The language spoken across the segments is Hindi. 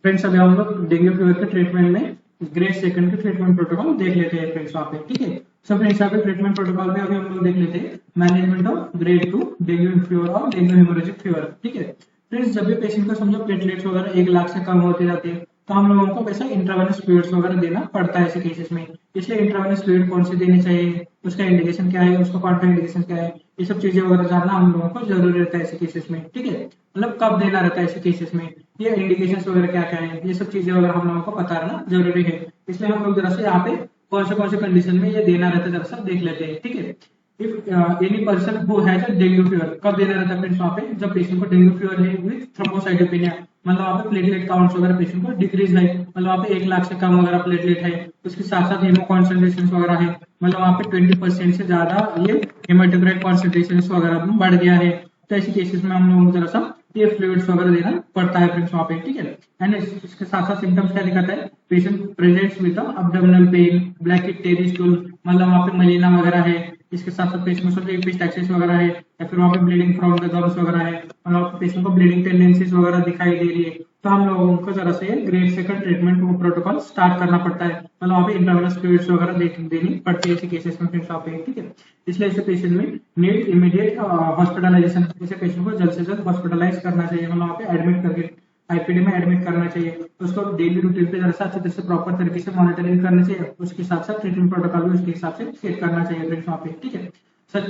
फ्रेंड्स अभी हम लोग डेंगू फीवर के ट्रीटमेंट में ग्रेड सेकंड के ट्रीटमेंट प्रोटोकॉल देख लेते हैं फ्रेंड्स वहाँ पे, ठीक है। सब फ्रेंड्स यहाँ पे ट्रीटमेंट प्रोटोकॉल में अभी हम लोग देख लेते हैं management of grade 2 dengue fever और डेंगू हेमोरेजिक फीवर, ठीक है। फ्रेंड्स जब भी पेशेंट का समझो प्लेटलेट्स वगैरह 1 लाख से कम होते जाते हैं तो हम लोगों को वैसा इंट्रावेनस फ्लूइड्स वगैरह देना पड़ता है ऐसे केसेस में। इसलिए इंट्रावेनस फ्लूइड कौन से देने चाहिए, उसका इंडिकेशन क्या है, उसका कॉन्ट्रा इंडिकेशन क्या है, ये सब चीजें वगैरह जानना हम लोगों को जरूरी रहता है ऐसे केसेस में, ठीक है। मतलब कब देना रहता है ऐसे केसेस में, ये इंडिकेशंस वगैरह क्या क्या है, ये सब चीजें वगैरह हम लोगों को पता रहना जरूरी है। इसलिए हम लोग जरा से यहाँ पे कौन से कंडीशन में ये देना रहता है जरा सा देख लेते हैं, ठीक है। If any person who has a dengue fever, कब देना रहता है फ्रेंड्स वहाँ पे, जब पेशेंट को डेंगू फीवर है विद थ्रोम्बोसाइटोपेनिया, मतलब वहाँ पे प्लेटलेट काउंट्स वगैरह पेशेंट को डिक्रीज है, मतलब वहाँ पे 1 लाख से कम वगैरह प्लेटलेट है, उसके साथ साथ हीमो कॉन्सेंट्रेशन वगैरह है, मतलब वहाँ पे 20% से ज्यादा ये हेमाटोक्राइट कॉन्सेंट्रेशन वगैरह बढ़ गया है। तो ऐसे केसेस में हम लोगों को जरा सा ये फ्लूइड्स वगैरह देना पड़ता है फ्रेंड्स वहाँ पे, ठीक है। एंड इसके साथ साथ सिम्टम्स क्या दिखाता है, patient presents with abdominal pain, black tarry stool, मतलब वहाँ पे मलीना वगैरह है। इसके साथ साथ पेशेंट को एपिस्टैक्सिस वगैरह है, या फिर वहाँ पे ब्लीडिंग फ्रॉम द गम्स वगैरह है, मतलब पेशेंट को ब्लीडिंग टेंडेंसीज वगैरह दिखाई दे रही है, तो हम लोगों को जरा से grade second treatment protocol start करना पड़ता है, मतलब वहाँ पे इंटरवेनस फ्लूइड्स वगैरह देनी पड़ती है ऐसे केसेस में फ्रेंड्स वहाँ पे, ठीक है। इसलिए ऐसे पेशेंट में नीड इमीडिएट हॉस्पिटलाइजेशन, इसे पेशेंट को जल्द से जल्द हॉस्पिटलाइज करना चाहिए, मतलब वहाँ पे एडमिट करके आईपीडी में एडमिट करना चाहिए। उसको डेली रूटीन पे जरा अच्छी तरह से प्रॉपर तरीके से मॉनिटरिंग करनी चाहिए, उसके साथ साथ ट्रीटमेंट प्रोटोकॉल भी उसके हिसाब से सेट करना चाहिए फ्रेंड्स वहाँ पे, ठीक है। Such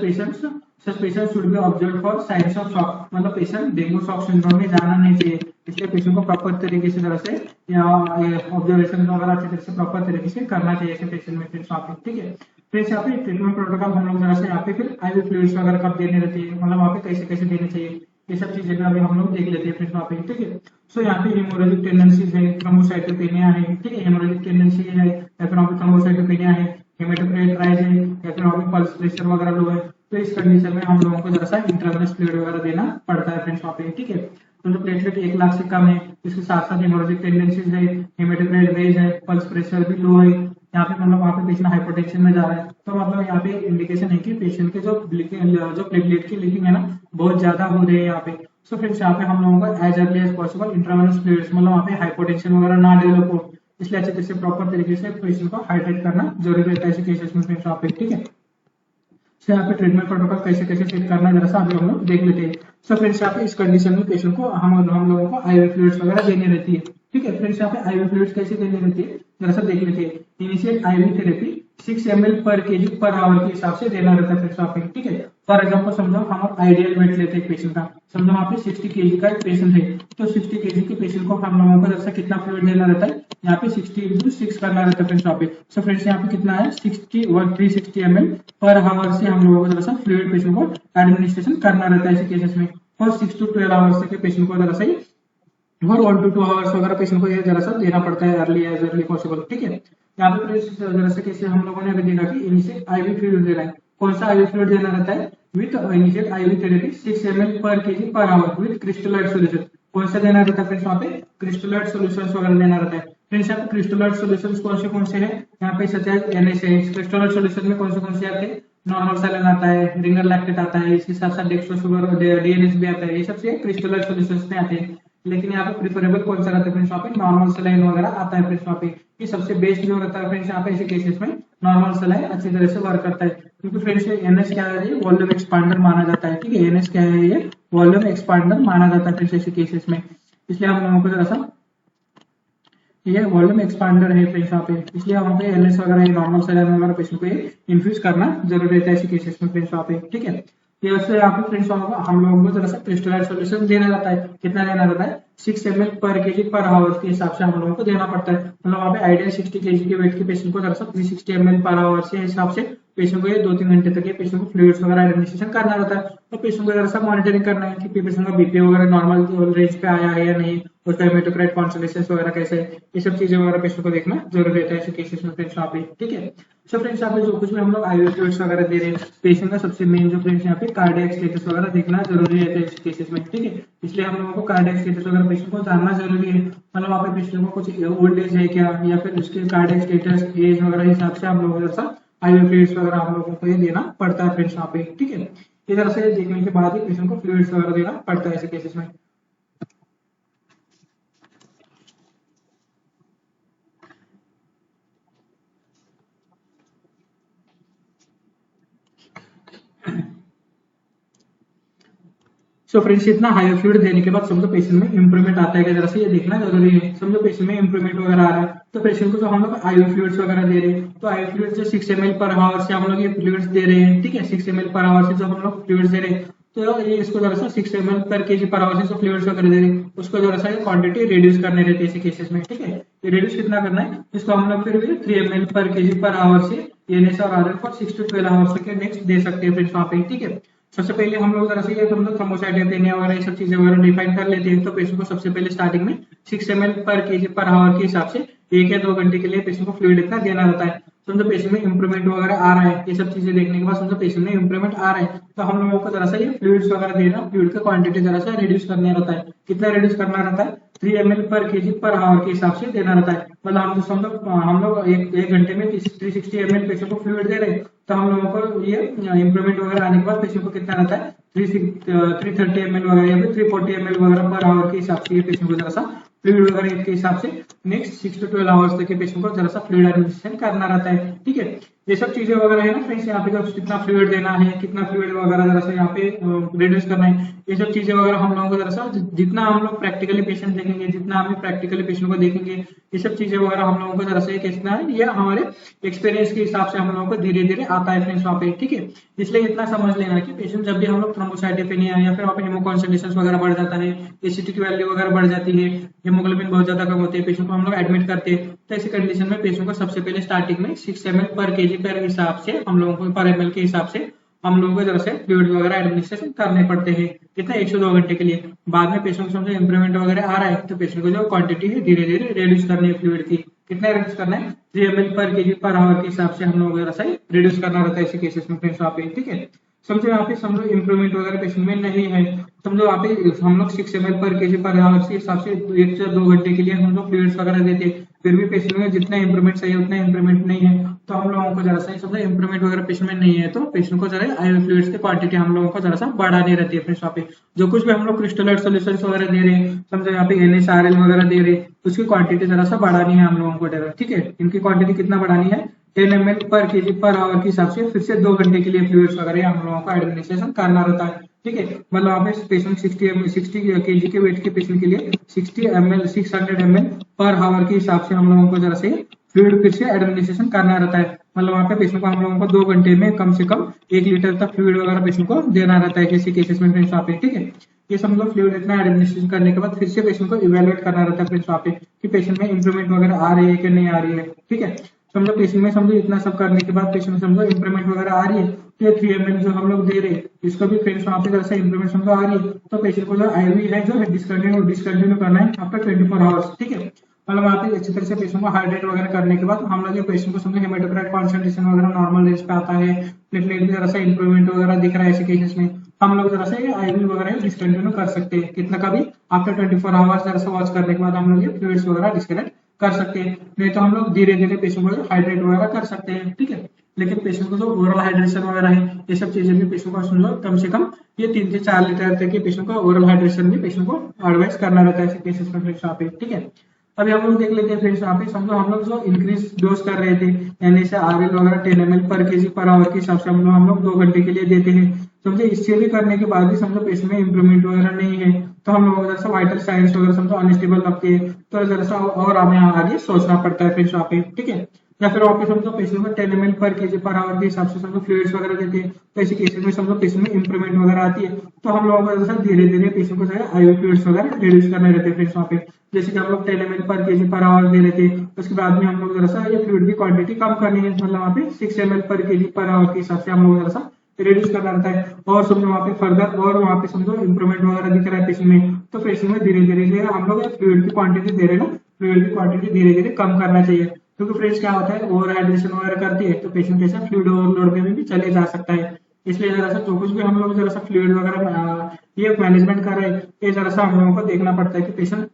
patient should be observe for signs of shock, मतलब पेशेंट डेंगू शॉक सिंड्रोम में जाना नहीं चाहिए, इसलिए पेशेंट को प्रॉपर तरीके से जरा से ऑब्जर्वेशन वगैरह अच्छी तरह से प्रॉपर तरीके से करना चाहिए ऐसे पेशेंट में फ्रेंड्स वहाँ पे, ठीक है। फिर यहाँ पे ट्रीटमेंट प्रोटोकॉल हम लोग जरा से यहाँ पे फिर आईवी फ्लूइड्स वगैरह कब देनी रहती है, मतलब वहाँ पे कैसे कैसे देनी चाहिए, ये सब चीजें भी अभी हम लोग देख लेते हैं फ्रेंड्स वहाँ पे, ठीक है। सो यहाँ पे हेमोरेजिक टेंडेंसीज है, थ्रोम्बोसाइटोपेनिया है, ठीक है, हेमोरेजिक टेंडेंसी है, या फिर वहाँ पे थ्रोम्बोसाइटोपेनिया है, हेमेटोक्राइट राइज है, या फिर वहाँ पे पल्स प्रेशर वगैरह लो है, तो इस कंडीशन में हम लोगों को जरा सा इंट्रावेनस फ्लूइड वगैरह देना पड़ता है फ्रेंड्स वहाँ पे, ठीक है। तो प्लेटलेट 1 लाख से कम है, इसके साथ साथ हेमोरेजिक टेंडेंसीज है, हेमेटोक्राइट रेज है, पल्स प्रेशर भी लो है, यहाँ पे मतलब वहाँ पे पेशेंट हाइपोटेंशन में जा रहा है, तो मतलब यहाँ पे इंडिकेशन है कि पेशेंट के जो प्लेटलेट की लीकिंग है ना बहुत ज्यादा हो रही है यहाँ पे। सो फ्रेंड्स यहाँ पे हम लोगों को as early as possible intravenous fluids, मतलब वहाँ पे हाइपोटेंशन वगैरह ना डेवलप हो, इसलिए अच्छे तरह से प्रॉपर तरीके से पेशेंट को हाइड्रेट करना जरूरी रहता है ऐसे केसेस में फ्रेंड्स वहाँ पे, ठीक है। सो यहाँ पे ट्रीटमेंट प्रोटोकॉल कैसे कैसे सेट करना है जरा सा अभी हम लोग देख लेते हैं। सो फ्रेंड्स यहाँ पे इस कंडीशन में पेशेंट को हम लोगों को आईवी फ्लूइड्स वगैरह देनी रहती है, ठीक है। फ्रेंड्स यहाँ पे आईवी फ्लूइड्स कैसे देनी रहती है जरा सा देख लेते हैं। इनिशियल आईवी थेरेपी 6 ml पर केजी पर आवर के हिसाब से देना रहता है फ्रेंड्स वहाँ पे, ठीक है। फॉर एग्जाम्पल समझो हम आइडियल वेट लेते हैं पेशेंट का, समझो वहाँ पे 60 केजी का एक पेशेंट है, तो 60 केजी के पेशेंट को हम लोगों को जैसा कितना फ्लूइड देना रहता है, यहाँ पे 60 × 6 करना रहता है फ्रेंड्स वहाँ पे। सो फ्रेंड्स यहाँ पे कितना है 360 ml पर आवर से हम लोगों को जरा सा फ्लूइड पेशेंट को एडमिनिस्ट्रेशन करना रहता है ऐसे केसेस में। और 6 to 12 आवर्स के पेशेंट को जरा सा ही और 1 to 2 आवर्स वगैरह पेशेंट को ये जरा सा देना पड़ता है एज अर्ली पॉसिबल, ठीक है। यहाँ पे जरा सा कैसे हम लोगों ने अभी देखा कि इनिशियल आईवी फ्लूइड देना है, कौन सा आईवी फ्लूइड देना रहता है with initial ivy therapy 6 ml पर KG per hour with crystallite solution, कौन सा देना रहता है फ्रेंड्स वहाँ पे क्रिस्टलाइट सोल्यूशन वगैरह देना रहता है। फ्रेंड्स यहाँ पे क्रिस्टलाइट सोल्यूशन कौन से हैं, यहाँ पे सच है एनएस है, क्रिस्टलाइट सोल्यूशन में कौन से आते हैं, नॉर्मल सैलिन आता है, रिंगर लैक्टेट आता है, इसके साथ साथ डेक्सट्रो शुगर डीएनएस भी आता है, ये सब से क्रिस्टलाइट सोल्यूशंस में आते हैं। लेकिन यहाँ पे प्रिफरेबल कौन सा रहता है फ्रेंड्स वहाँ पे नॉर्मल सलाइन वगैरह आता है फ्रेंड्स वहाँ पे, ये सबसे बेस्ट जो रहता है फ्रेंड्स यहाँ पे ऐसे केसेस में नॉर्मल सलाइन अच्छी तरह से वर्क करता है, क्योंकि फ्रेंड्स एनएस क्या है ये वॉल्यूम एक्सपांडर माना जाता है, ठीक है। एनएस क्या है ये वॉल्यूम एक्सपांडर माना जाता है फ्रेंड्स ऐसे केसेस में, इसलिए हम लोगों को जरा सा ये वॉल्यूम एक्सपांडर है फ्रेंड्स वहाँ पे, इसलिए वहाँ पे एनएस वगैरह नॉर्मल सलाइन वगैरह पेशेंट को ये इन्फ्यूज करना जरूरी रहता है ऐसे केसेस में फ्रेंड्स वहाँ पे, ठीक है। ये वैसे यहाँ पे फ्रेंड्स हम लोगों को जरा सा क्रिस्टलाइट सोल्यूशन देना रहता है, कितना देना रहता है 6 ml पर केजी पर आवर के हिसाब से हम लोगों को देना पड़ता है, मतलब वहाँ पे आइडियल 60 केजी के वेट के पेशेंट को जरा सा 360 ml पर आवर से हिसाब से पेशेंट को ये 2-3 घंटे तक ये पेशेंट को फ्लूइड्स वगैरह एडमिनिस्ट्रेशन करना रहता है। तो पेशेंट को जरा सा मॉनिटरिंग करना है कि पेशेंट का बीपी वगैरह नॉर्मल रेंज पे आया है या नहीं, उसका हेमेटोक्राइट कॉन्सेंट्रेशन वगैरह कैसे है, ये सब चीजें वगैरह पेशेंट को देखना जरूरी रहता है ऐसे केसेस में फ्रेंड्स वहाँ पे, ठीक है। सो फ्रेंड्स यहाँ पे जो कुछ भी हम लोग आईवी फ्लूइड्स वगैरह दे रहे हैं पेशेंट का सबसे मेन जो फ्रेंड्स यहाँ पे कार्डियक स्टेटस वगैरह देखना जरूरी रहता है इस केसेस में, ठीक है। इसलिए हम लोगों को कार्डियक स्टेटस वगैरह पेशेंट को जानना जरूरी है, मतलब वहाँ पे पेशेंट को कुछ ओल्ड एज है क्या, या फिर उसके कार्डियक स्टेटस एज वगैरह हिसाब से हम लोगों को जैसा आईवी फ्लूइड्स वगैरह हम लोगों को ये देना पड़ता है फ्रेंड्स वहाँ पे, ठीक है। इधर से देखने के बाद ही पेशेंट को फ्लूइड्स वगैरह देना पड़ता है ऐसे केसेस में। सो फ्रेंड्स इतना हाई फ्लूइड देने के बाद समझो पेशेंट में इंप्रूवमेंट आता है, जरा से ये देखना जरूरी है। समझो पेशेंट में इंप्रूवमेंट वगैरह आ रहा है तो पेशेंट को जो हम लोग आईवी फ्लूइड्स वगैरह दे रहे हैं, तो आईवी फ्लूइड जो 6 ml पर आवर से हम लोग ये फ्लूइड्स दे रहे हैं, ठीक है, 6 ml पर आवर से जो हम लोग फ्लूइड्स दे रहे हैं, तो ये इसको जरा सा 6 ml पर केजी पर आवर से जो फ्लूइड्स वगैरह दे रहे हैं उसको जरा सा क्वांटिटी रिड्यूस करने रहती है ऐसे केसेस में, ठीक है। ये रिड्यूस कितना करना है, इसको हम लोग फिर भी 3 ml पर केजी पर आवर से एनएस और आरएल फॉर 6 to 12 आवर्स के नेक्स्ट दे सकते हैं फ्रेंड्स वहाँ पे, ठीक है। सबसे पहले हम लोग जरा से ये थ्रोम्बोसाइटोपेनिया वगैरह ये सब चीजें वगैरह डिफाइन कर लेते हैं। तो पेशेंट को सबसे पहले स्टार्टिंग में 6 ml पर केजी पर आवर के हिसाब से 1 या 2 घंटे के लिए पेशेंट को फ्लूइड इतना देना रहता है। समझो पेशेंट में इंप्रूवमेंट वगैरह आ रहा है, ये सब चीजें देखने के बाद समझो पेशेंट में इंप्रूवमेंट आ रहा है तो हम लोगों को जरा सा ये फ्लूइड्स वगैरह देना, फ्लूइड का क्वांटिटी जरा सा रिड्यूस करना रहता है। कितना रिड्यूस करना रहता है, 3 ml पर केजी पर आवर के हिसाब से देना रहता है। मतलब हम लोग एक घंटे में 360 ml पेशेंट को फ्लूइड दे रहे हैं तो हम लोगों को ये इंप्रूवमेंट वगैरह आने के बाद पेशेंट को कितना रहता है 330 ml वगैरह या फिर 340 ml वगैरह पर आवर के हिसाब से ये पेशेंट को जरा सा फ्लूइड वगैरह के हिसाब से नेक्स्ट 6 to 12 आवर्स तक के पेशेंट को जरा सा फ्लूइड एडमिनिस्ट्रेशन करना रहता है, ठीक है। ये सब चीजें वगैरह है ना फ्रेंड्स, यहाँ पे जो कितना फ्लूइड देना है, कितना फ्लूइड वगैरह जरा सा यहाँ पे रिड्यूस करना है, ये सब चीजें वगैरह हम लोगों को जरा सा जितना हम लोग प्रैक्टिकली पेशेंट देखेंगे, जितना हम प्रैक्टिकली पेशेंट को देखेंगे, ये सब चीजें वगैरह हम लोगों को जरा सा कितना है ये हमारे एक्सपीरियंस के हिसाब से हम लोगों को धीरे धीरे आता है फ्रेंड्स वहाँ पे, ठीक है। इसलिए इतना समझ लेना कि पेशेंट जब भी हम लोग थ्रोम्बोसाइटोपेनिया या फिर वहाँ पे हेमोकॉन्सेंट्रेशन वगैरह बढ़ जाता है, एसिडिटी वैल्यू वगैरह बढ़ जाती है, हेमोग्लोबिन बहुत ज्यादा कम होते हैं, पेशेंट को हम लोग एडमिट करते हैं, तो ऐसी कंडीशन में पेशेंट को सबसे पहले स्टार्टिंग में 6 ml पर केजी पर हिसाब से हम लोगों को पर ml के हिसाब से हम लोगों को जरा से फ्लूइड वगैरह एडमिनिस्ट्रेशन करने पड़ते हैं, कितना 1 से 2 घंटे के लिए। बाद में पेशेंट को समझो इंप्रूवमेंट वगैरह आ रहा है तो पेशेंट को जो क्वांटिटी है धीरे धीरे रिड्यूस करनी है फ्लूइड की, कितना रिड्यूस करना है 3 ml पर केजी पर आवर के हिसाब से हम लोग जरा सा रिड्यूस करना रहता है ऐसे केसेस में फ्रेंड्स वहाँ पे, ठीक है। समझो यहाँ पे समझो इंप्रूवमेंट वगैरह पेशेंट में नहीं है, समझो यहाँ पे हम लोग 6 ml पर केजी पर आवर के हिसाब से 1 से 2 घंटे के लिए हम लोग फ्लूइड्स वगैरह देते हैं, फिर भी पेशेंट में जितना इंप्रूवमेंट चाहिए उतना इंप्रूवमेंट नहीं है तो हम लोगों को जरा सा समझो इंप्रूवमेंट वगैरह पेशेंट में नहीं है तो पेशेंट को जरा आईवी फ्लूइड्स की क्वांटिटी हम लोगों को जरा सा बढ़ानी रहती है फ्रेंड्स वहाँ पे। जो कुछ भी हम लोग क्रिस्टलाइट सॉल्यूशंस वगैरह दे रहे हैं, समझो यहाँ पे NaCl वगैरह दे रहे हैं, उसकी क्वांटिटी जरा सा बढ़ानी है हम लोगों को, ठीक है। इनकी क्वांटिटी कितना बढ़ानी है 10 ml पर केजी पर आवर के हिसाब से फिर से 2 घंटे के लिए फ्लूइड्स वगैरह हम लोगों को एडमिनिस्ट्रेशन करना रहता है, ठीक है। मतलब वहाँ पे पेशेंट 60 केजी के वेट के पेशेंट के लिए 600 ml पर आवर के हिसाब से हम लोगों को जरा से फ्लूइड फिर से एडमिनिस्ट्रेशन करना रहता है। मतलब वहाँ पे पेशेंट को हम लोगों को 2 घंटे में कम से कम 1 लीटर तक फ्लूइड वगैरह पेशेंट को देना रहता है किसी केसेस में फ्रेंड्स वहाँ पे, ठीक है। ये समझो फ्लूइड इतना एडमिनिस्ट्रेशन करने के बाद फिर से पेशेंट को इवेलुएट करना रहता है फ्रेंड्स वहाँ पे कि पेशेंट में इंप्रूवमेंट वगैरह आ रही है कि नहीं आ रही है, ठीक है। समझो पेशेंट में समझो इतना सब करने के बाद पेशेंट में समझो इंप्रूवमेंट वगैरह आ रही है तो 3 ml जो हम लोग दे रहे हैं इसको भी फ्रेंड्स वहाँ पे जैसे इंप्रूवमेंट समझो आ रही है तो पेशेंट को जो आईवी है जो डिसकंटिन्यू करना है आफ्टर 24 आवर्स, ठीक है। मतलब वहाँ पे अच्छी तरह से पेशेंट को हाइड्रेट वगैरह करने के बाद हम लोग ये पेशेंट को समझो हेमेटोक्राइट कॉन्सेंट्रेशन वगैरह नॉर्मल रेंज पे आता है, प्लेटलेट में जरा सा इंप्रूवमेंट वगैरह दिख रहा है ऐसे केसेस में हम लोग जरा सा ये आईवी वगैरह डिसकंटिन्यू कर सकते हैं, कितना का भी आफ्टर 24 आवर्स जरा सा वॉच करने के बाद हम लोग ये फ्लूइड्स वगैरह डिस्कनेक्ट कर सकते हैं, नहीं तो हम लोग धीरे धीरे पेशेंट को हाइड्रेट वगैरह कर सकते हैं, ठीक है। लेकिन पेशेंट को जो ओरल हाइड्रेशन वगैरह है ये सब चीजें भी पेशेंट को समझो कम से कम ये 3 से 4 लीटर तक के पेशेंट को ओरल हाइड्रेशन भी पेशेंट को एडवाइस करना रहता है ऐसे केसेस में फ्रेंड्स वहाँ पे, ठीक है। अभी हम लोग देख लेते हैं फ्रेंड्स वहाँ पे समझो हम लोग जो इंक्रीज डोज कर रहे थे NaCl वगैरह 10 ml पर केजी पर आवर के हिसाब से हम लोग 2 घंटे के लिए देते हैं, समझे इससे भी करने के बाद भी समझो पेशेंट में इंप्रूवमेंट वगैरह नहीं है तो हम लोग जरा सा वाइटल साइंस वगैरह समझो अनस्टेबल लगती है तो जरा सा और हमें आगे सोचना पड़ता है फ्रेंड्स वहाँ पे, ठीक है। या फिर वहाँ पे समझो पेशेंट को 10 ml पर केजी पर आवर के हिसाब से समझो फ्लूइड्स वगैरह देते हैं तो ऐसे केसेस में समझो पेशेंट में इंप्रूवमेंट वगैरह आती है तो हम लोगों को जैसा धीरे धीरे पेशेंट को जो है आईवी फ्लूइड्स वगैरह रिड्यूस करने रहते हैं फ्रेंड्स वहाँ पे। जैसे कि हम लोग 10 ml पर केजी पर आवर दे रहे थे उसके बाद में हम लोग जरा सा ये फ्लूइड की क्वांटिटी कम करनी है, मतलब वहाँ पे 6 ml पर केजी पर आवर के हिसाब से हम लोग जरा सा रिड्यूस करना रहता है और समझो वहाँ पे फर्दर और वहाँ पे समझो इंप्रूवमेंट वगैरह दिख रहा है पेशेंट में तो पेशेंट में धीरे धीरे हम लोग फ्लूइड की क्वांटिटी दे रहे हैं ना, फ्लूइड की क्वांटिटी धीरे धीरे कम करना चाहिए क्योंकि फ्रेंड्स क्या होता है ओवर हाइड्रेशन वगैरह करती है तो पेशेंट कैसे फ्लूइड ओवरलोड में भी चले जा सकता है। इसलिए जरा सा जो कुछ भी हम लोग जरा सा फ्लूइड वगैरह ये मैनेजमेंट कर रहे हैं ये जरा सा हम लोगों को देखना पड़ता है कि पेशेंट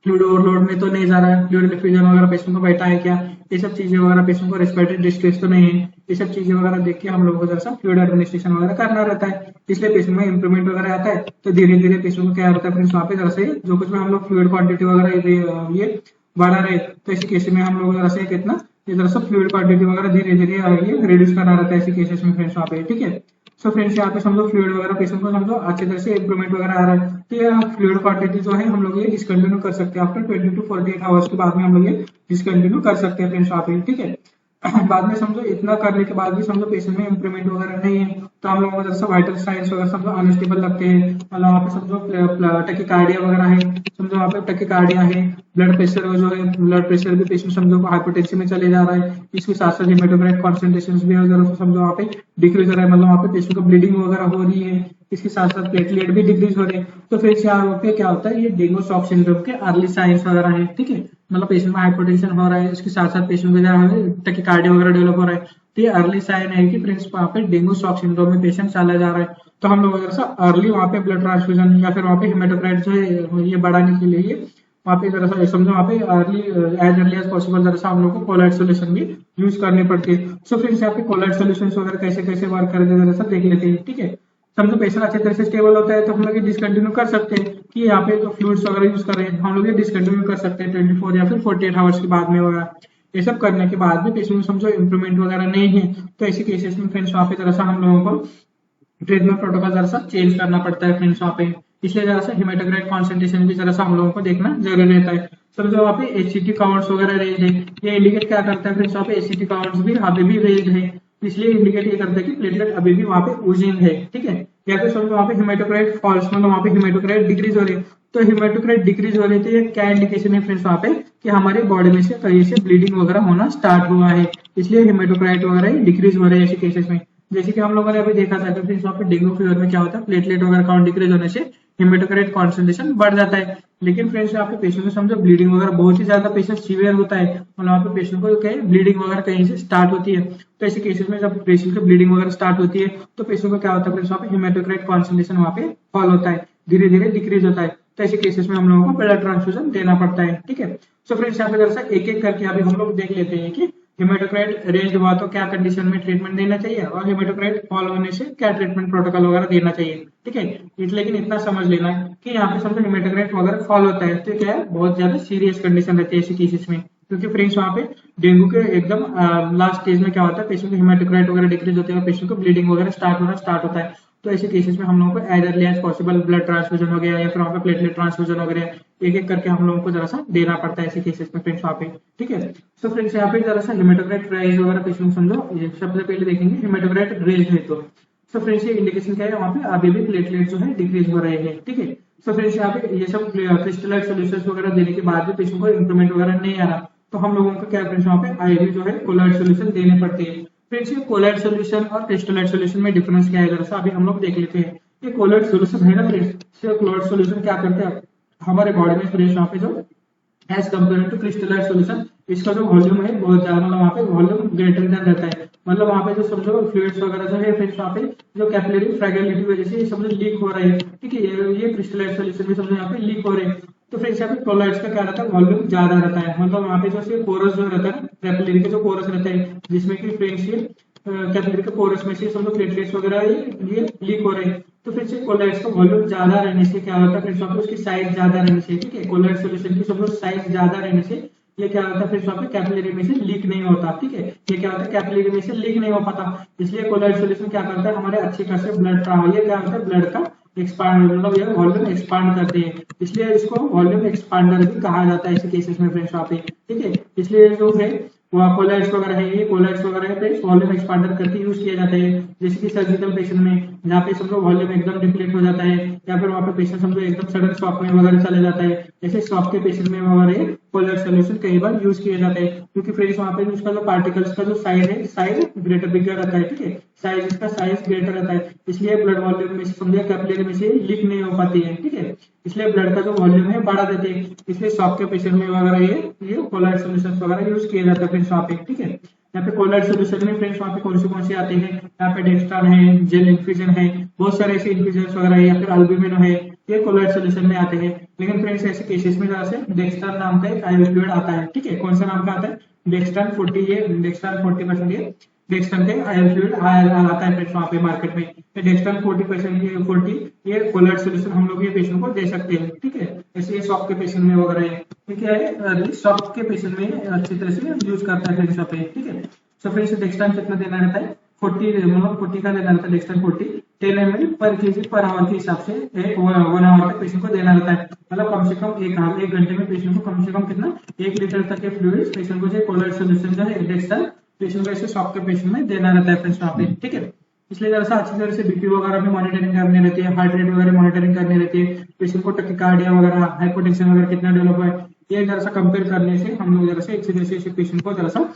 फ्लूइड ओवरलोड में तो नहीं जा रहा है, फ्लूइड डिफ्यूजन वगैरह पेशेंट को बैठा है क्या, ये सब चीजें वगैरह पेशेंट को रेस्पिरेटरी डिस्ट्रेस तो नहीं है, ये सब चीजें वगैरह देख के हम लोगों को जरा सा फ्लूइड एडमिनिस्ट्रेशन वगैरह करना रहता है। इसलिए पेशेंट में इंप्रूवमेंट वगैरह आता है तो धीरे धीरे पेशेंट को क्या होता है फ्रेंड्स वहाँ पे जरा से जो कुछ भी हम लोग फ्लूइड क्वांटिटी वगैरह ये बढ़ा रहे तो इसी केस में हम लोग जरा से कितना ये जरा सा फ्लूइड क्वांटिटी वगैरह धीरे धीरे ये रिड्यूस करना रहता है ऐसे केसेस में फ्रेंड्स वहाँ पे, ठीक है। सो फ्रेंड्स यहाँ पे समझो फ्लूइड वगैरह पेशेंट को समझो अच्छी तरह से इंप्रूवमेंट वगैरह आ रहा है, तो ये फ्लूइड क्वांटिटी जो है हम लोग ये डिसकंटिन्यू कर सकते हैं आफ्टर 20 to 48 आवर्स के बाद में हम लोग ये डिसकंटिन्यू कर सकते हैं फ्रेंड्स वहाँ पे, ठीक है। बाद में समझो इतना करने के बाद भी समझो पेशेंट में इंप्रूवमेंट वगैरह नहीं है, तो हम लोगों को जैसे वाइटल साइंस वगैरह समझो अनस्टेबल लगते हैं, मतलब वहाँ पे समझो टकीकार्डिया वगैरह है, समझो वहाँ पे टकीकार्डिया है, ब्लड प्रेशर जो है ब्लड प्रेशर भी पेशेंट समझो हाइपरटेंशन में चले जा रहा है, इसके साथ साथ हेमेटोक्राइट कॉन्सेंट्रेशन भी अगर समझो वहाँ पे डिक्रीज हो रहा है, मतलब वहाँ पे पेशेंट को ब्लीडिंग वगैरह हो रही है, इसके साथ साथ प्लेटलेट भी डिक्रीज हो रहे हैं, तो फिर यहाँ पे क्या होता है, ये डेंगू शॉक सिंड्रोम के अर्ली साइंस वगैरह है, ठीक है। मतलब पेशेंट में हाइपरटेंशन हो रहा है, इसके साथ साथ पेशेंट को टकीकार्डिया वगैरह डेवलप हो रहा है, तो ये अर्ली साइन है कि फ्रेंड्स वहाँ पे डेंगू शॉक सिंड्रोम में पेशेंट चला जा रहा है, तो हम लोग अगर अर्ली वहाँ पे ब्लड ट्रांसफ्यूजन या फिर वहाँ पे हेमेटोक्राइट जो है ये बढ़ाने के लिए वहाँ पे जरा सा समझो वहाँ पे अर्ली एज पॉसिबल जरा सा हम लोग को कोलाइड सोल्यूशन भी यूज करनी पड़ती है। सो फ्रेंड्स यहाँ पे कोलाइड सोल्यूशन वगैरह कैसे कैसे वर्क करते हैं जरा सा देख लेते हैं, ठीक है। समझो पेशेंट अच्छी तरह से स्टेबल होता है तो हम लोग ये डिसकंटिन्यू कर सकते हैं कि यहाँ पे जो फ्लूइड्स वगैरह यूज कर रहे हैं हम लोग ये डिसकंटिन्यू कर सकते हैं 24 या फिर 48 आवर्स के बाद में वगैरह। ये सब करने के बाद भी पेशेंट में समझो इंप्रूवमेंट वगैरह नहीं है, तो ऐसे केसेस में फ्रेंड्स वहाँ पे जरा सा हम लोगों को ट्रीटमेंट प्रोटोकॉल जरा सा चेंज करना पड़ता है फ्रेंड्स वहाँ पे, इसलिए जरा सा हेमेटोक्राइट कॉन्सेंट्रेशन भी जरा सा हम लोगों को देखना जरूरी रहता है। समझो वहाँ पे एचसीटी काउंट्स वगैरह रेंज है, ये इंडिकेट क्या करता है फ्रेंड्स वहाँ पे एचसीटी काउंट्स भी अभी भी रेंज है, इसलिए इंडिकेट ये करता है कि प्लेटलेट अभी भी वहाँ पे ऊजिंग है, ठीक है। या फिर समझो वहाँ पे हेमेटोक्राइट फॉल्स, मतलब वहाँ पे हेमेटोक्राइट डिक्रीज हो रही है, तो हेमेटोक्राइट डिक्रीज हो रही है तो ये क्या इंडिकेशन है फ्रेंड्स वहाँ पे कि हमारी बॉडी में से कहीं से ब्लीडिंग वगैरह होना स्टार्ट हुआ है, इसलिए हेमेटोक्राइट वगैरह डिक्रीज हो रहे हैं ऐसे केसेस में। जैसे कि हम लोगों ने अभी देखा था कि फ्रेंड्स वहाँ पे डेंगू फीवर में क्या होता है, प्लेटलेट वगैरह काउंट डिक्रीज होने से हेमेटोक्राइट कॉन्सेंट्रेशन बढ़ जाता है, लेकिन फ्रेंड्स यहाँ पे पेशेंट को समझो ब्लीडिंग वगैरह बहुत ही ज्यादा पेशेंट सीवियर होता है, और वहाँ पे पेशेंट को क्या है ब्लीडिंग वगैरह कहीं से स्टार्ट होती है, तो ऐसे केसेस में जब पेशेंट की ब्लीडिंग वगैरह स्टार्ट होती है तो पेशेंट को क्या होता है फ्रेंड्स वहाँ पे हेमेटोक्राइट कॉन्सेंट्रेशन वहाँ पे फॉल होता है, धीरे धीरे डिक्रीज होता है, तो ऐसे केसेस में हम लोगों को ब्लड ट्रांसफ्यूजन देना पड़ता है, ठीक है। सो फ्रेंड्स यहाँ पे जरा सा एक एक करके अभी हम लोग देख लेते हैं कि हेमेटोक्राइट रेंज हुआ तो क्या कंडीशन में ट्रीटमेंट देना चाहिए और हेमेटोक्राइट फॉल होने से क्या ट्रीटमेंट प्रोटोकॉल वगैरह देना चाहिए, ठीक है। लेकिन इतना समझ लेना कि यहाँ पे समझो हेमेटोक्राइट वगैरह फॉल होता है तो क्या है बहुत ज्यादा सीरियस कंडीशन रहती है ऐसे केसेस में, क्योंकि फ्रेंड्स वहाँ पे डेंगू के एकदम लास्ट स्टेज में क्या होता है पेशेंट को हेमेटोक्राइट वगैरह डिक्रीज होते हैं, पेशेंट को ब्लीडिंग वगैरह स्टार्ट होता है, तो ऐसे केसेस में हम लोगों को as early as possible blood transfusion हो गया या फिर वहाँ पे प्लेटलेट ट्रांसफ्यूजन वगैरह एक एक करके हम लोगों को जरा सा देना पड़ता है ऐसे केसेस में फ्रेंड्स वहाँ पे, ठीक है। तो फ्रेंड्स यहाँ पे जरा सा हेमेटोक्राइट रेज वगैरह पेशेंट समझो ये सबसे पहले देखेंगे हेमेटोक्राइट रेज है तो फ्रेंड्स ये इंडिकेशन क्या है वहाँ पे अभी भी प्लेटलेट जो है डिक्रीज हो रहे हैं, ठीक है। सो फ्रेंड्स यहाँ पे ये सब क्रिस्टलाइट सॉल्यूशंस वगैरह देने के बाद भी पेशेंट को इंप्रूवमेंट वगैरह नहीं आ रहा, तो हम लोगों को क्या फ्रेंड्स वहाँ पे आईवी जो है कोलाइड सॉल्यूशन देने पड़ते हैं। फ्रेंड्स ये कोलाइड सॉल्यूशन और क्रिस्टलाइट सॉल्यूशन में डिफरेंस क्या है जरा सा अभी हम लोग देख लेते हैं। ये कोलाइड सॉल्यूशन है ना फ्रेंड्स, ये कोलाइड सॉल्यूशन क्या करते हैं हमारे बॉडी में फ्रेंड्स वहाँ पे जो as compare to crystalloid solution इसका जो वॉल्यूम है बहुत ज्यादा, मतलब वहाँ पे वॉल्यूम ग्रेटर देन रहता है, मतलब वहाँ पे जो समझो फ्लूइड्स वगैरह जो है फ्रेंड्स वहाँ पे जो कैपिलरी फ्रैगिलिटी वजह से समझो लीक हो रहे हैं, ठीक है। ये क्रिस्टलाइट सॉल्यूशन भी समझो यहाँ पे लीक हो रहे हैं, तो फ्रेंड्स यहाँ पे कोलाइड्स का क्या रहता है वॉल्यूम ज्यादा रहता है, मतलब वहाँ पे जो पोरस जो रहता है कैपिलरी का जो पोरस रहता है जिसमें कि फ्रेंड्स ये कैपिलरी के पोरस में से समझो प्लेटलेट्स वगैरह ये लीक हो रहे हैं, तो फिर से कोलाइड्स का वॉल्यूम ज्यादा रहने से क्या होता है फ्रेंड्स वहाँ पे उसकी साइज ज्यादा रहने से, ठीक है। कोलाइड सॉल्यूशन की समझो साइज ज्यादा रहने से ये क्या होता है फ्रेंड्स वहाँ पे कैपिलरी में से लीक नहीं होता, ठीक है। ये क्या होता है कैपिलरी में से लीक नहीं हो पाता, इसलिए कोलाइड सॉल्यूशन क्या करता है हमारे अच्छे खासे ब्लड ये क्या होता है ब्लड का एक्सपांड, मतलब ये वॉल्यूम एक्सपांड करती है, इसलिए इसको वॉल्यूम एक्सपांडर भी कहा जाता है ऐसे केसेस में फ्रेंड्स वहाँ पे, ठीक है। इसलिए जो है वहाँ कोलाइड्स वगैरह है ये कोलाइड्स वगैरह है फ्रेंड्स वॉल्यूम एक्सपांडर करके यूज किया जाता है, जैसे कि सर्जिकल पेशेंट में जहाँ पे समझो वॉल्यूम एकदम डिप्लीट हो जाता है या फिर वहाँ पे पेशेंट समझो एकदम सडन शॉक में वगैरह चले जाता है, ऐसे शॉक के पेशेंट में वगैरह कोलाइड सॉल्यूशन कई बार यूज किया जाता है, क्योंकि फ्रेंड्स वहाँ पे उसका जो पार्टिकल्स का जो साइज है साइज ग्रेटर बिगर रहता है, ठीक है। साइज इसका साइज ग्रेटर रहता है, इसलिए ब्लड वॉल्यूम में से समझो कैपिलरी में से लीक नहीं हो पाती है, ठीक है। इसलिए ब्लड का जो वॉल्यूम है बढ़ा देते हैं, इसलिए शॉक के पेशेंट में वगैरह ये कोलाइड सॉल्यूशन वगैरह यूज किए जाते हैं फ्रेंड्स वहाँ पे, ठीक है। यहाँ पे कोलाइड सॉल्यूशन में फ्रेंड्स वहाँ पे कौन से आते हैं, यहाँ पे डेक्स्ट्रान है, जेल इन्फ्यूजन है, बहुत सारे ऐसे इन्फ्यूजन वगैरह है, या फिर अल्बुमिनो है, ये कोलाइड सॉल्यूशन में आते हैं। लेकिन फ्रेंड्स ऐसे केसेस में जरा से डेक्स्ट्रान नाम का एक आईवी फ्लूइड आता है, ठीक है। कौन सा नाम का आता है डेक्स्ट्रान 40, ये डेक्स्ट्रान 40% ये डेक्स्ट्रान के आयरन फ्लूइड आता है फ्रेंड्स वहाँ पे मार्केट में, डेक्स्ट्रान 40% 40 ये कोलाइड सॉल्यूशन हम लोग ये पेशेंट को दे सकते हैं, ठीक है। ऐसे ये शॉक के पेशेंट में वगैरह है, ठीक है, शॉक के पेशेंट में अच्छी तरह से यूज करता है फ्रेंड्स वहाँ पे, ठीक है। सो फ्रेंड्स डेक्स्ट्रान कितना देना रहता है 40 मतलब 40 का देना रहता है, डेक्स्ट्रा 40 10 ml पर केजी पर आवर के हिसाब से 1 आवर तक पेशेंट को देना रहता है। मतलब कम से कम एक घंटे में पेशेंट को कम से कम कितना 1 लीटर तक के फ्लूइड पेशेंट को जो कोलर सोल्यूशन जो है डेक्स्ट्रा पेशेंट को ऐसे शॉक के पेशेंट में देना रहता है फ्रेंड्स वहाँ पे, ठीक है। इसलिए जरा सा अच्छी तरह से बीपी वगैरह भी मॉनिटरिंग करनी रहती है, हार्ट रेट वगैरह मॉनिटरिंग करनी रहती है, पेशेंट को टैकीकार्डिया वगैरह हाइपोटेंशन वगैरह कितना डेवलप है, ये जरा सा कंपेयर करने से हम लोग जरा सा अच्छी तरह से पेशेंट को जरा सा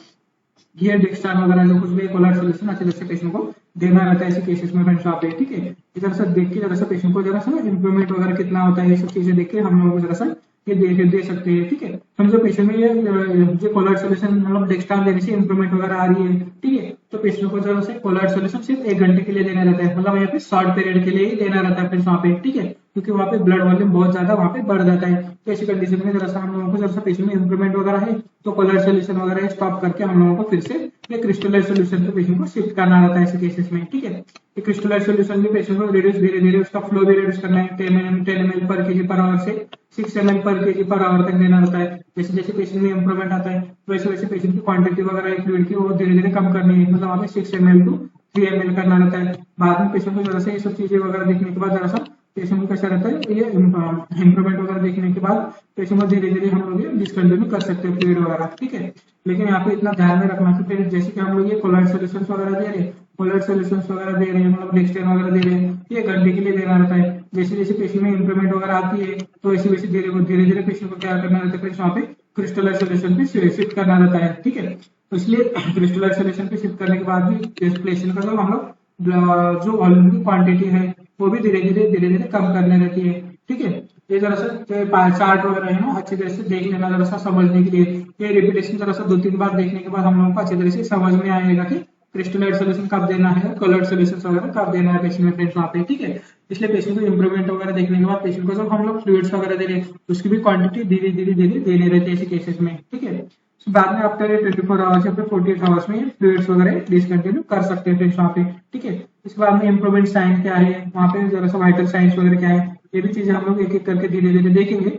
ये डेक्स्ट्रान वगैरह जो कुछ भी कोलर सोल्यूशन अच्छी तरह से पेशेंट को देना रहता है ऐसे केसेस में फ्रेंड्स वहाँ पे, ठीक है। जरा सा देख के जरा सा पेशेंट को जरा सा इंप्रूवमेंट वगैरह कितना होता है ये सब चीजें देख के हम लोगों को जरा सा ये दे सकते हैं, ठीक है। समझो पेशेंट में ये कोलर सोल्यूशन मतलब डेक्स्ट्रान देने से इंप्रूवमेंट वगैरह आ रही है, ठीक है, तो पेशेंट को जरा से कोलर सोल्यूशन सिर्फ 1 घंटे के लिए देना रहता है, मतलब यहाँ पे शॉर्ट पीरियड के लिए ही देना रहता है फ्रेंड्स वहाँ पे, ठीक है, क्योंकि वहाँ पे ब्लड वॉल्यूम बहुत ज्यादा वहाँ पे बढ़ जाता है। तो ऐसी कंडीशन में जरा सा हम लोगों को जरा सा पेशेंट में इंप्रूवमेंट वगैरह है तो कोलर सोल्यूशन वगैरह स्टॉप करके हम लोगों को फिर से ये क्रिस्टलाइज सोल्यूशन पे पेशेंट को शिफ्ट करना रहता है ऐसे केसेस में, ठीक है। ये क्रिस्टलाइज सोल्यूशन भी पेशेंट को रिड्यूस धीरे धीरे उसका फ्लो भी रिड्यूस करना है, 10 ml पर केजी पर आवर से 6 ml पर केजी पर आवर तक देना रहता है। जैसे जैसे पेशेंट में इंप्रूवमेंट आता है वैसे वैसे पेशेंट की क्वांटिटी वगैरह फ्लूइड की वो धीरे धीरे कम करनी है, मतलब वहाँ पे 6 ml टू 3 ml करना रहता है। बाद में पेशेंट को जरा सा ये सब चीजें वगैरह देखने के बाद जरा सा पेशेंट को कैसा रहता है ये इंप्रूवमेंट वगैरह देखने के बाद पेशेंट को धीरे धीरे हम लोग ये डिसकंटिन्यू कर सकते हैं फ्लूइड वगैरह, ठीक है। लेकिन यहाँ पे इतना ध्यान में रखना कि फिर जैसे कि हम लोग ये कोलर सोल्यूशन वगैरह दे रहे हैं, कोलर सोल्यूशन वगैरह दे रहे हैं, मतलब डेक्स्ट्रान वगैरह दे रहे हैं, ये घंटे के लिए देना रहता है। जैसे जैसे पेशेंट में इंप्रूवमेंट वगैरह आती है तो वैसे वैसे धीरे धीरे पेशेंट को क्या करना रहता है वहाँ पे क्रिस्टलाइज सोल्यूशन पे शिफ्ट करना रहता है, ठीक है। तो इसलिए क्रिस्टलाइज सोल्यूशन पे शिफ्ट करने के बाद भी पेशेंट का जो हम लोग जो वॉल्यूम की क्वांटिटी है वो भी धीरे धीरे कम करने रहती है, ठीक है। ये जरा सा चार्ट वगैरह है ना अच्छी तरह से देख लेना जरा सा समझने के लिए, ये रिपीटेशन जरा सा 2-3 बार देखने के बाद हम लोगों को अच्छी तरह से समझ में आएगा कि क्रिस्टलाइज सोल्यूशन कब देना है, कलर्ड सोल्यूशन वगैरह कब देना है पेशेंट में फ्रेंड्स वहाँ पे, ठीक है। इसलिए पेशेंट को इंप्रूवमेंट वगैरह देखने के बाद पेशेंट को जब हम लोग फ्लूइड्स वगैरह दे रहे हैं उसकी भी क्वांटिटी धीरे धीरे देने रहते हैं ऐसे केसेस में, ठीक है। बाद में आफ्टर 24 आवर्स या फिर 48 आवर्स में फ्लूइड्स वगैरह डिसकंटिन्यू कर सकते हैं फ्रेंड्स वहाँ पे, ठीक है। इसके बाद में इंप्रूवमेंट साइन क्या है, वहाँ पे जरा सा वाइटल साइंस वगैरह क्या है, ये भी चीजें हम लोग एक एक करके धीरे धीरे देखेंगे।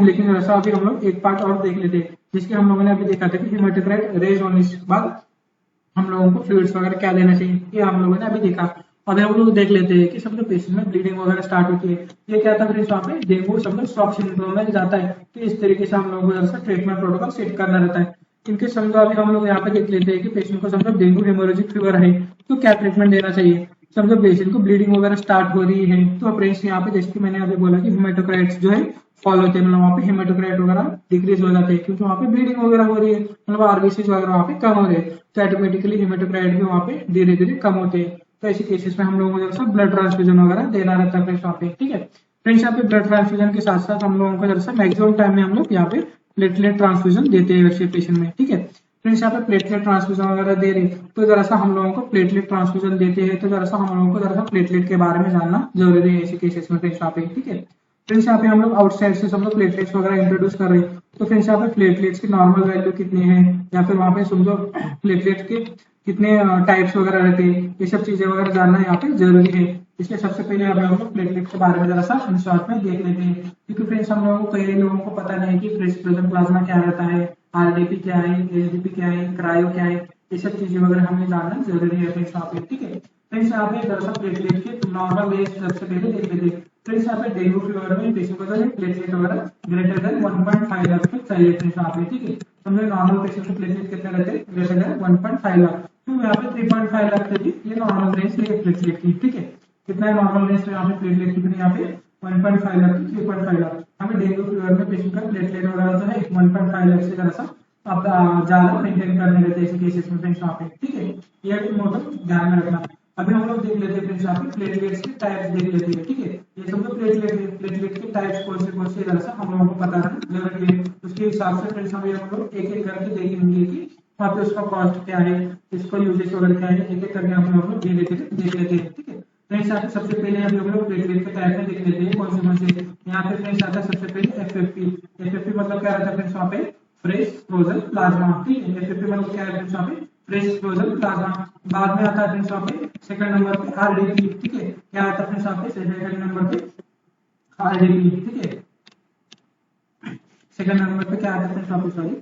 लेकिन जरा सा अभी हम लोग एक पार्ट और देख लेते हैं जिसके हम लोगों ने अभी देखा था कि हेमाटोक्राइट रेज होने के बाद हम लोगों को फ्लूइड्स वगैरह क्या देना चाहिए, ये हम लोगों ने अभी देखा। अभी हम लोग देख लेते हैं कि सब लोग पेशेंट में ब्लीडिंग वगैरह स्टार्ट होती है, ये क्या था फ्रेंड्स वहाँ पे डेंगू सब लोग शॉक सिंड्रोम में जाता है, तो इस तरीके से हम लोगों को जरा सा ट्रीटमेंट प्रोटोकॉल सेट करना रहता है। इनके समझो अभी हम लोग यहाँ पे देख लेते हैं कि पेशेंट को समझो डेंगू हेमोरेजिक फीवर है तो क्या ट्रीटमेंट देना चाहिए। समझो पेशेंट को ब्लीडिंग वगैरह स्टार्ट हो रही है तो फ्रेंड्स यहाँ पे जैसे कि मैंने अभी बोला कि हेमाटोक्राइट्स जो है फॉलो होते हैं, मतलब वहाँ पे हेमाटोक्राइट वगैरह डिक्रीज हो जाते हैं क्योंकि वहाँ पे ब्लीडिंग वगैरह हो रही है, मतलब आरबीसी वगैरह वहाँ पे कम हो रहे हैं, तो ऑटोमेटिकली हेमाटोक्राइट भी वहाँ पे धीरे धीरे कम होते हैं। तो ऐसे केसेस में हम लोगों को जरा ब्लड ट्रांसफ्यूजन वगैरह देना रहता है फ्रेंड्स वहाँ पे, ठीक है। फ्रेंड्स यहाँ पे ब्लड ट्रांसफ्यूजन के साथ साथ हम लोगों को जरा मैक्सिमम टाइम में हम लोग यहाँ पे प्लेटलेट ट्रांसफ्यूजन देते हैं वैसे पेशेंट में, ठीक है। फ्रेंड्स यहाँ पे प्लेटलेट ट्रांसफ्यूजन वगैरह दे रहे तो जरा सा हम लोगों को प्लेटलेट ट्रांसफ्यूजन देते हैं तो जरा सा हम लोगों को जरा सा प्लेटलेट के बारे में जानना जरूरी है ऐसे केसेस में फ्रेंड्स यहाँ पे, ठीक है। फ्रेंड्स यहाँ पे हम लोग आउटसाइड से सब लोग प्लेटलेट्स वगैरह इंट्रोड्यूस कर रहे हैं, तो फ्रेंड्स यहाँ पे प्लेटलेट्स की नॉर्मल वैल्यू कितनी है या फिर वहाँ पे समझो प्लेटलेट्स के कितने टाइप्स वगैरह रहते हैं, ये सब चीजें वगैरह जानना यहाँ पे जरूरी है। इसलिए सबसे पहले अभी हम लोग प्लेटलेट के बारे में जरा सा इन शॉर्ट में देख लेते हैं, क्योंकि फ्रेंड्स हम लोगों को कई लोगों को पता नहीं कि फ्रोजन प्लाज्मा क्या रहता है, आरडीपी क्या है, एसडीपी क्या है, क्रायो क्या है, ये सब चीजें वगैरह हमें जानना जरूरी है फ्रेंड्स यहाँ पे, ठीक है। फ्रेंड्स यहाँ पे जरा सा प्लेटलेट के नॉर्मल वेज सबसे पहले देख लेते हैं। फ्रेंड्स यहाँ पे डेंगू फीवर में पेशेंट को जो है प्लेटलेट वगैरह ग्रेटर देन 1.5 लाख तक चाहिए फ्रेंड्स यहाँ पे, ठीक है। समझो नॉर्मल पेशेंट के प्लेटलेट कितने रहते हैं ग्रेटर देन 1.5 लाख, तो यहाँ पे 3.5 लाख तक ये नॉर्मल रेंज है प्लेटलेट की, ठीक है। कितना है नॉर्मल रेंज यहाँ पे प्लेटलेट कितनी यहाँ पे 1.5 लाख 3.5 लाख। हमें डेंगू फीवर में पेशेंट का प्लेटलेट वगैरह जो है 1.5 लाख से जरा सा आप ज्यादा मेंटेन करने रहते हैं ऐसे केसेस में फ्रेंड्स यहाँ पे, ठीक है। ये मोटो ध्यान में रखना। अभी हम लोग देख लेते हैं फ्रेंड्स यहाँ पे प्लेटलेट्स के टाइप्स देख लेते हैं, ठीक है। ये सब लोग प्लेटलेट के टाइप्स कौन से जरा सा हम लोगों को पता है जरूरी है, उसके हिसाब से फ्रेंड्स हम लोग एक एक करके देखेंगे कि वहाँ पे उसका कॉस्ट क्या है, इसका यूजेज वगैरह क्या है, एक एक करके हम लोग धीरे धीरे देख लेते हैं, ठीक है। फ्रेंड्स यहाँ पे सबसे पहले अभी हम लोग प्लेटलेट के टाइप में देख लेते हैं कौन से। यहाँ पे फ्रेंड्स आता है सबसे पहले एफएफपी मतलब क्या रहता है फ्रेंड्स वहाँ पे फ्रेश फ्रोजन प्लाज्मा, ठीक है। एफएफपी मतलब क्या है फ्रेंड्स वहाँ पे फ्रेश फ्रोजन प्लाज्मा। बाद में आता है फ्रेंड्स वहाँ पे सेकंड नंबर पे आरडीपी, ठीक है। क्या आता है फ्रेंड्स वहाँ पे सेकंड नंबर पे आरडीपी, ठीक है। सेकंड नंबर पे क्या आता है फ्रेंड्स वहाँ पे सॉरी